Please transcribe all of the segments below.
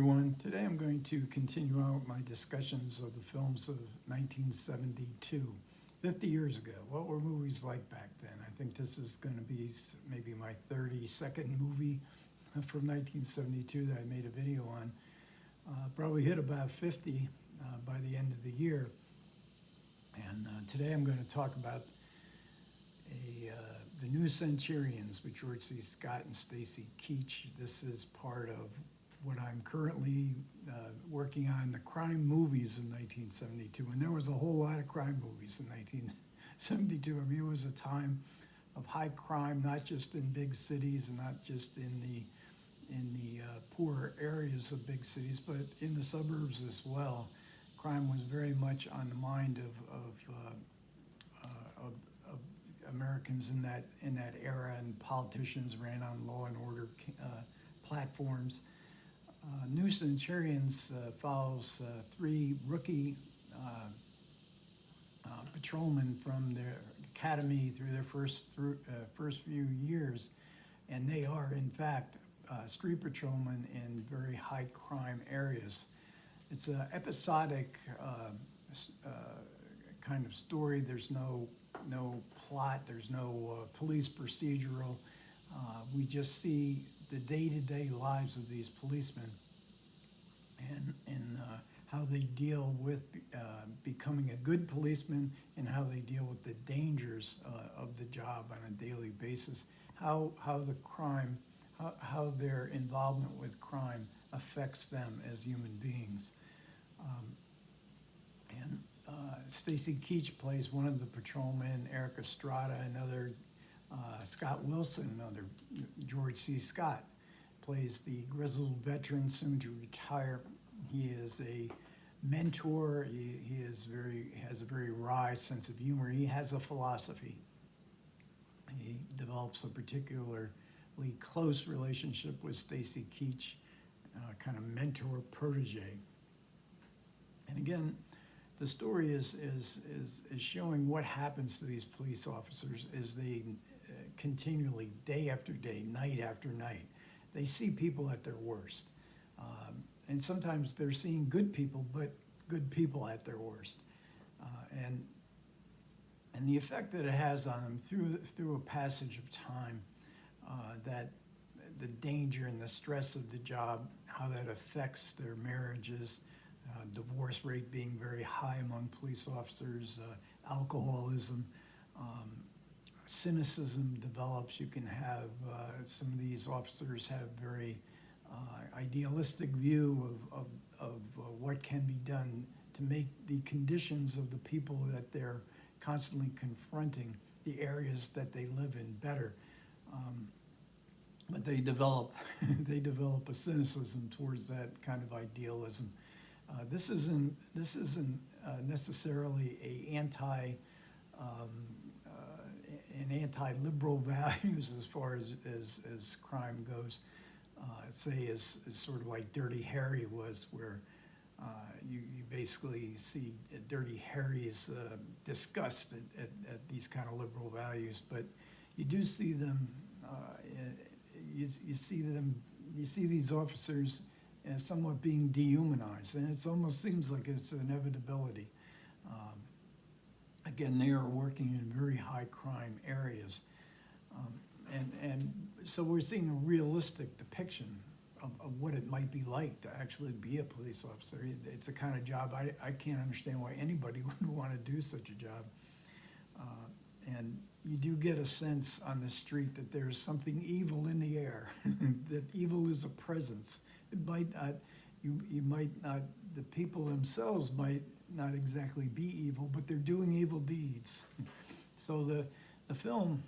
Everyone, today I'm going to continue out my discussions of the films of 1972, 50 years ago. What were movies like back then? I think this is going to be maybe my 32nd movie from 1972 that I made a video on. Probably hit about 50 by the end of the year. And today I'm going to talk about the new Centurions with George C. Scott and Stacy Keach. This is part of what I'm currently working on, the crime movies in 1972. And there was a whole lot of crime movies in 1972. I mean, it was a time of high crime, not just in big cities and not just in the poor areas of big cities, but in the suburbs as well. Crime was very much on the mind of Americans in that era, and politicians ran on law and order platforms. New Centurions follows three rookie patrolmen from their academy through their first few years, and they are in fact street patrolmen in very high crime areas. It's an episodic kind of story. There's no plot. There's no police procedural. We just see the day-to-day lives of these policemen and how they deal with becoming a good policeman, and how they deal with the dangers of the job on a daily basis, how their involvement with crime affects them as human beings. Stacy Keach plays one of the patrolmen, Eric Estrada, another Scott Wilson, another George C. Scott, plays the grizzled veteran soon to retire. He is a mentor. He has a very wry sense of humor. He has a philosophy. He develops a particularly close relationship with Stacy Keach, kind of mentor protege. And again, the story is showing what happens to these police officers as they continually, day after day, night after night, they see people at their worst. And sometimes they're seeing good people, but good people at their worst. And the effect that it has on them through a passage of time, that the danger and the stress of the job, how that affects their marriages, divorce rate being very high among police officers, alcoholism, cynicism develops. You can have some of these officers have very idealistic view of what can be done to make the conditions of the people that they're constantly confronting, the areas that they live in, better. But they develop a cynicism towards that kind of idealism. This isn't necessarily an anti-liberal values as far as crime goes. Say as sort of like Dirty Harry was, where you basically see Dirty Harry's disgust at these kind of liberal values, but you do see them. You see these officers somewhat being dehumanized, and it almost seems like it's an inevitability. Again, they are working in very high crime areas, and so we're seeing a realistic depiction of what it might be like to actually be a police officer. It's a kind of job I can't understand why anybody would want to do such a job. And you do get a sense on the street that there's something evil in the air, that evil is a presence. It might not, you might not, the people themselves might not exactly be evil, but they're doing evil deeds. So the film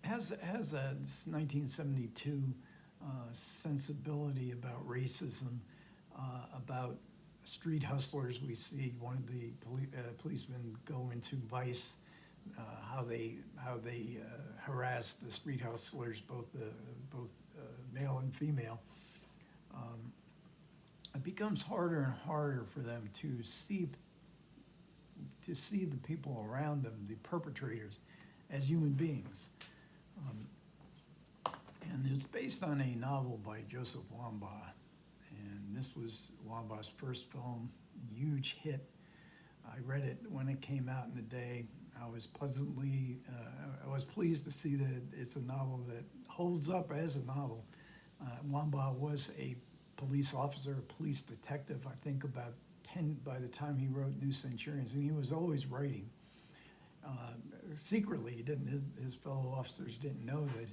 has a 1972 sensibility about racism, about street hustlers. We see one of the policemen go into Vice, how they harass the street hustlers, both male and female. It becomes harder and harder for them to see the people around them, the perpetrators, as human beings. And it's based on a novel by Joseph Wambaugh, and This was Wambaugh's first film, huge hit. I read it when it came out in the day. I was pleased to see that it's a novel that holds up as a novel. Wambaugh was a police officer, a police detective, I think about 10 by the time he wrote New Centurions, and he was always writing. Secretly, his fellow officers didn't know that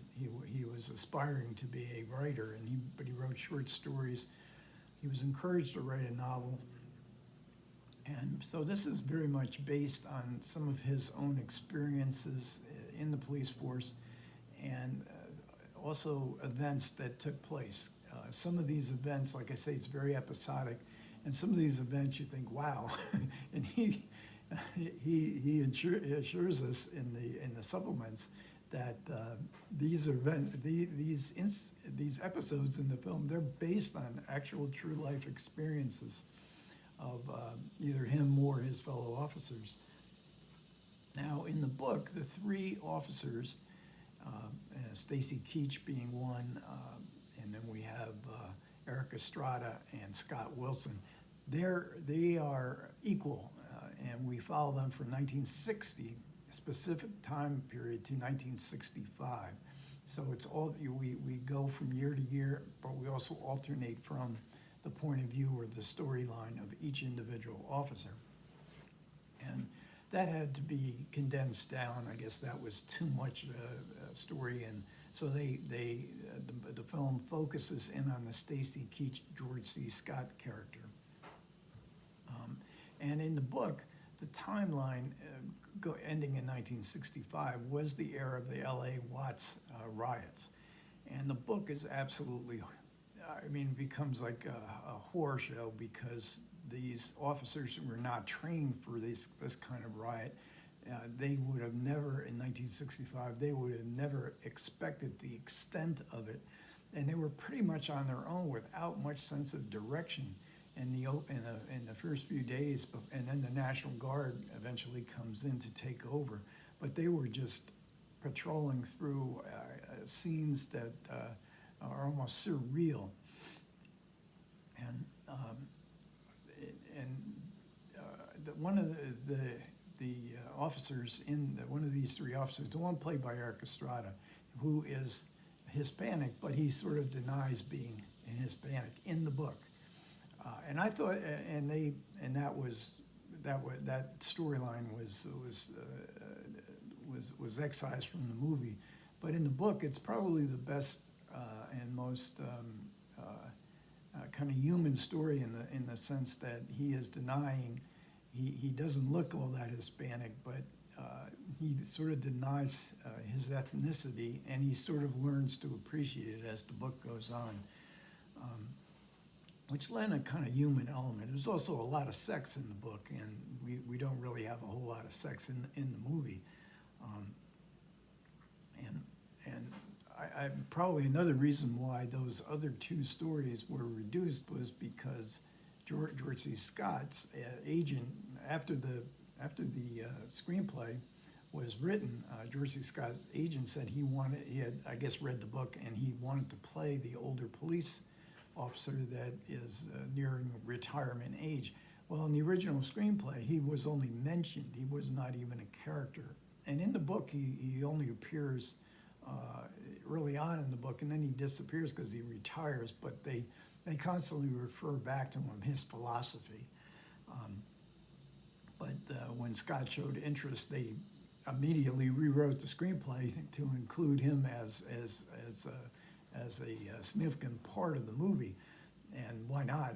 he was aspiring to be a writer, but he wrote short stories. He was encouraged to write a novel. And so this is very much based on some of his own experiences in the police force and also events that took place. Some of these events, like I say, it's very episodic, and some of these events you think, wow. And he assures us in the supplements that these episodes in the film, they're based on actual true life experiences of either him or his fellow officers. Now, in the book, the three officers, Stacy Keach being one, and then we have Eric Estrada and Scott Wilson, they are equal, and we follow them from 1960, specific time period, to 1965. So it's all, we go from year to year, but we also alternate from the point of view or the storyline of each individual officer. And that had to be condensed down. I guess that was too much story, and so the film focuses in on the Stacy Keach, George C. Scott character. And in the book, the timeline ending in 1965 was the era of the L.A. Watts riots. And the book is absolutely, it becomes like a horror show, because these officers who were not trained for this kind of riot, they would have never, in 1965, they would have never expected the extent of it. And they were pretty much on their own without much sense of direction in the first few days, and then the National Guard eventually comes in to take over. But they were just patrolling through scenes that are almost surreal. And one of the officers one of these three officers, the one played by Eric Estrada, who is Hispanic, but he sort of denies being Hispanic in the book. And I thought, that storyline was excised from the movie, but in the book, it's probably the best and most kind of human story in the sense that he is denying. He doesn't look all that Hispanic, but he sort of denies his ethnicity, and he sort of learns to appreciate it as the book goes on, which lent a kind of human element. There's also a lot of sex in the book, and we don't really have a whole lot of sex in the movie. I probably another reason why those other two stories were reduced was because George C. Scott's agent, after the screenplay was written, George C. Scott's agent said he had, I guess, read the book, and he wanted to play the older police officer that is nearing retirement age. Well, in the original screenplay, he was only mentioned. He was not even a character. And in the book, he only appears early on in the book, and then he disappears because he retires, but they constantly refer back to him, his philosophy. But when Scott showed interest, they immediately rewrote the screenplay to include him as a significant part of the movie. And why not?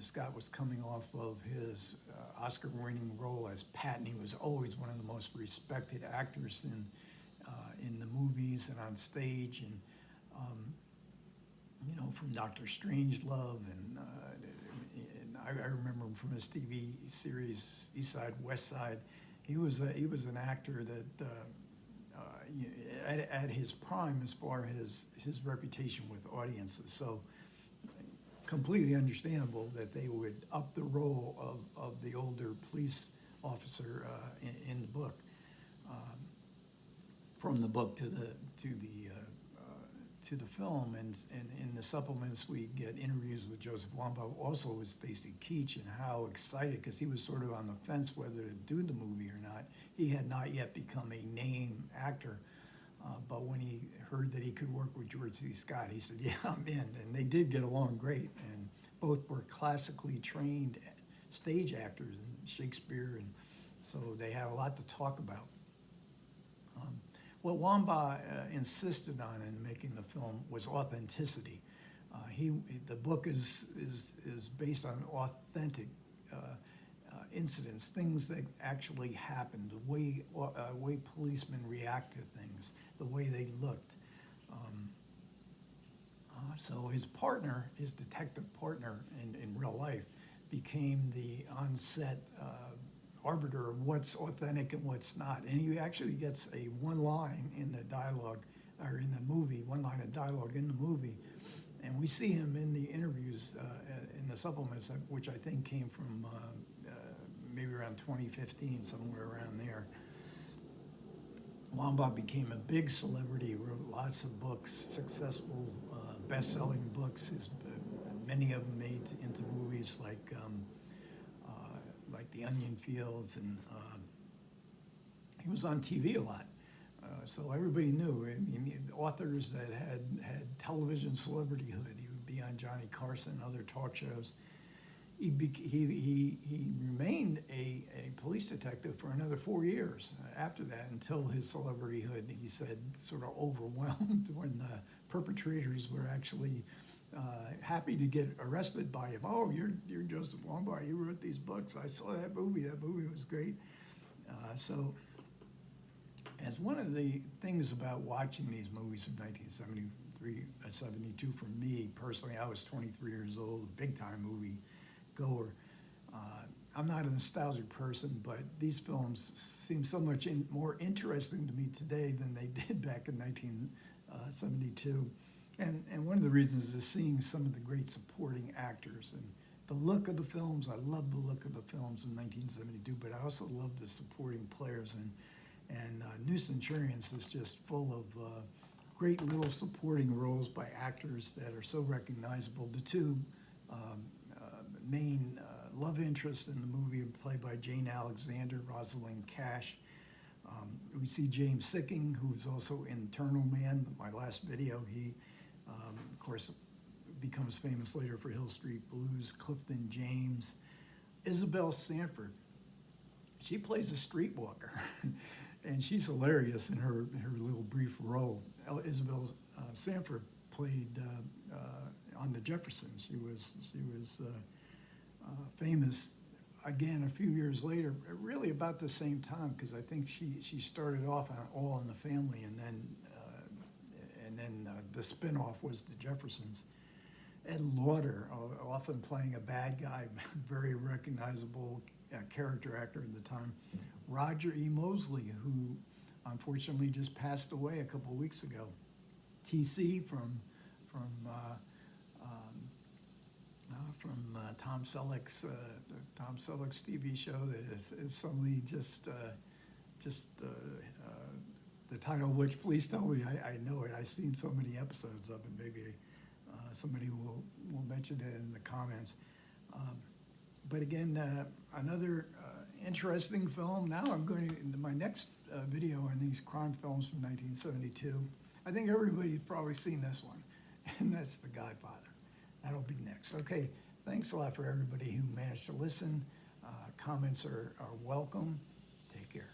Scott was coming off of his Oscar-winning role as Patton. He was always one of the most respected actors in the movies and on stage, and from Dr. Strangelove, and I remember him from his TV series East Side, West Side. He was an actor that at his prime as far as his reputation with audiences. So completely understandable that they would up the role of the older police officer in the book. From the book to to the film, and in the supplements we get interviews with Joseph Wambaugh, also with Stacy Keach, and how excited, because he was sort of on the fence whether to do the movie or not. He had not yet become a name actor, but when he heard that he could work with George C. Scott, he said, "Yeah, I'm in." And they did get along great, and both were classically trained stage actors in Shakespeare, and so they had a lot to talk about. What Wambaugh insisted on in making the film was authenticity. The book is based on authentic incidents, things that actually happened, the way policemen react to things, the way they looked. So his partner, his detective partner in real life, became the on-set arbiter of what's authentic and what's not. And he actually gets a one line in the dialogue, or in the movie, one line of dialogue in the movie. And we see him in the interviews, in the supplements, which I think came from maybe around 2015, somewhere around there. Wambaugh became a big celebrity, wrote lots of books, successful, best-selling books. Many of them made into movies like The Onion Fields, and he was on TV a lot. So everybody knew. I mean, authors that had television celebrityhood. He would be on Johnny Carson and other talk shows. He remained a police detective for another 4 years after that, until his celebrityhood, he said, sort of overwhelmed when the perpetrators were actually happy to get arrested by him. "Oh, you're Joseph Wambaugh. You wrote these books. I saw that movie. That movie was great." So, as one of the things about watching these movies from 1973, 72, for me personally, I was 23 years old, a big-time movie goer. I'm not a nostalgic person, but these films seem so much more interesting to me today than they did back in 1972. And one of the reasons is seeing some of the great supporting actors and the look of the films. I love the look of the films in 1972, but I also love the supporting players. And New Centurions is just full of great little supporting roles by actors that are so recognizable. The two main love interests in the movie are played by Jane Alexander, Rosalind Cash. We see James Sicking, who's also in Eternal Man, my last video. He, of course, becomes famous later for Hill Street Blues. Clifton James. Isabel Sanford. She plays a streetwalker, and she's hilarious in her little brief role. Isabel Sanford played on the Jeffersons. She was famous again a few years later, really about the same time, because I think she started off on All in the Family, and then the spinoff was the Jeffersons. Ed Lauder, often playing a bad guy, very recognizable character actor at the time. Roger E. Mosley, who unfortunately just passed away a couple weeks ago. TC from Tom Selleck's TV show that is suddenly just the title, which, please tell me, I know it. I've seen so many episodes of it. Maybe somebody will mention it in the comments. But again, another interesting film. Now I'm going into my next video on these crime films from 1972. I think everybody's probably seen this one, and that's The Godfather. That'll be next. Okay, thanks a lot for everybody who managed to listen. Comments are welcome. Take care.